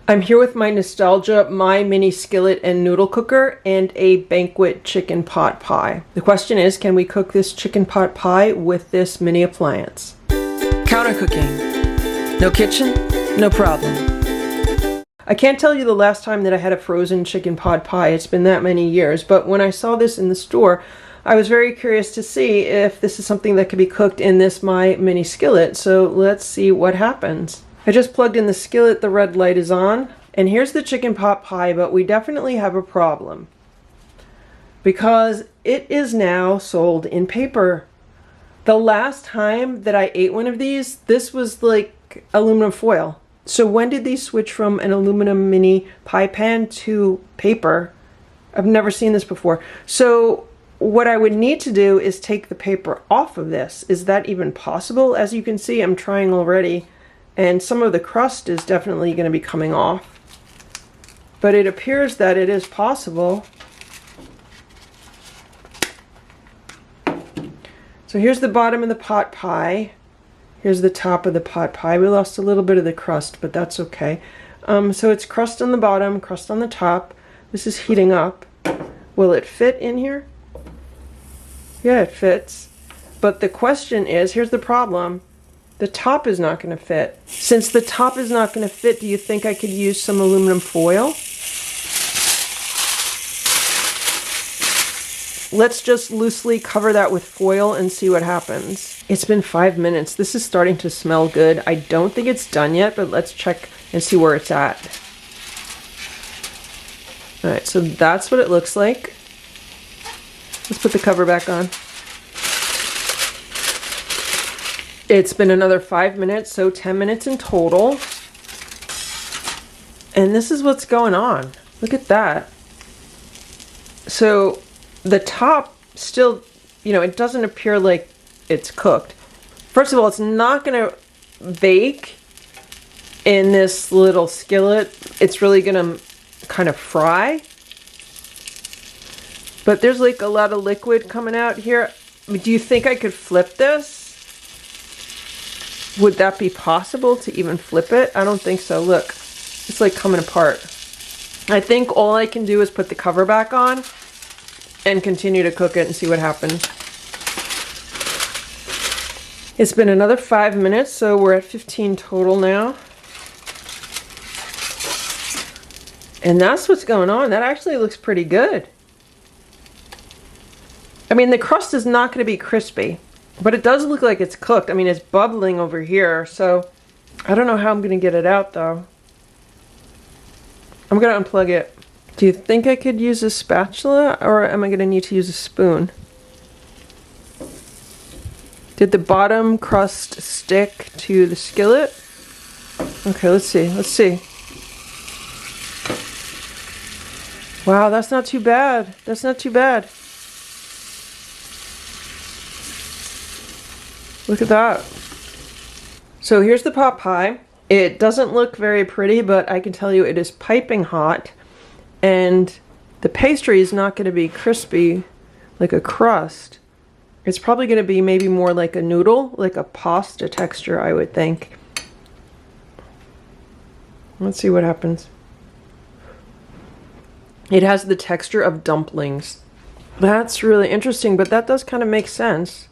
I'm here with my nostalgia, MyMini skillet and noodle cooker, and a banquet chicken pot pie. The question is, can we cook this chicken pot pie with this mini appliance? Counter cooking. No kitchen, no problem. I can't tell you the last time that I had a frozen chicken pot pie. It's been that many years, but when I saw this in the store, I was very curious to see if this is something that could be cooked in this MyMini skillet, so let's see what happens. I just plugged in the skillet, the red light is on, and here's the chicken pot pie, but we definitely have a problem because it is now sold in paper. The last time that I ate one of these, this was like aluminum foil. So when did these switch from an aluminum mini pie pan to paper? I've never seen this before. So what I would need to do is take the paper off of this. Is that even possible? As you can see, I'm trying already, and some of the crust is definitely going to be coming off. But it appears that it is possible. So here's the bottom of the pot pie. Here's the top of the pot pie. We lost a little bit of the crust, but that's okay. So it's crust on the bottom, crust on the top. This is heating up. Will it fit in here? Yeah, it fits. But the question is, here's the problem. The top is not going to fit. Since the top is not going to fit, do you think I could use some aluminum foil? Let's just loosely cover that with foil and see what happens. It's been 5 minutes. This is starting to smell good. I don't think it's done yet, but let's check and see where it's at. All right, so that's what it looks like. Let's put the cover back on. It's been another 5 minutes, so 10 minutes in total. And this is what's going on. Look at that. So the top still, it doesn't appear like it's cooked. First of all, it's not going to bake in this little skillet. It's really going to kind of fry. But there's like a lot of liquid coming out here. Do you think I could flip this? Would that be possible to even flip it? I don't think so. Look, it's like coming apart. I think all I can do is put the cover back on and continue to cook it and see what happens. It's been another 5 minutes, so we're at 15 total now. And that's what's going on. That actually looks pretty good. I mean, the crust is not going to be crispy, but it does look like it's cooked. I mean, it's bubbling over here, so I don't know how I'm going to get it out, though. I'm going to unplug it. Do you think I could use a spatula, or am I going to need to use a spoon? Did the bottom crust stick to the skillet? Okay, let's see. Let's see. Wow, that's not too bad. That's not too bad. Look at that. So here's the pot pie. It doesn't look very pretty, but I can tell you it is piping hot. And the pastry is not going to be crispy like a crust. It's probably going to be maybe more like a noodle, like a pasta texture, I would think. Let's see what happens. It has the texture of dumplings. That's really interesting, but that does kind of make sense.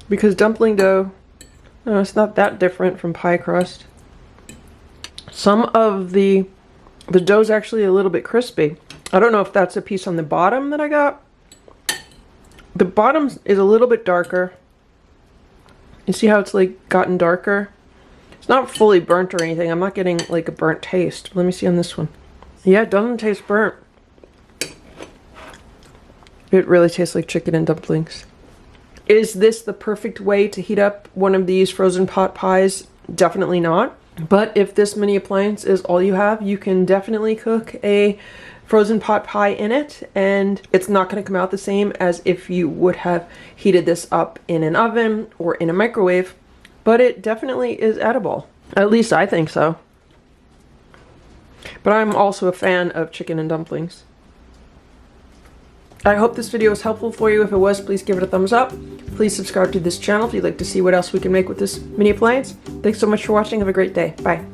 Because dumpling dough, it's not that different from pie crust. Some of the dough's actually a little bit crispy. I don't know if that's a piece on the bottom that I got. The bottom is a little bit darker. You see how it's like gotten darker? It's not fully burnt or anything. I'm not getting like a burnt taste. Let me see on this one. Yeah, it doesn't taste burnt. It really tastes like chicken and dumplings. Is this the perfect way to heat up one of these frozen pot pies? Definitely not. But if this mini appliance is all you have, you can definitely cook a frozen pot pie in it, and it's not going to come out the same as if you would have heated this up in an oven or in a microwave, but it definitely is edible. At least I think so. But I'm also a fan of chicken and dumplings. I hope this video was helpful for you. If it was, please give it a thumbs up. Please subscribe to this channel if you'd like to see what else we can make with this mini appliance. Thanks so much for watching. Have a great day. Bye.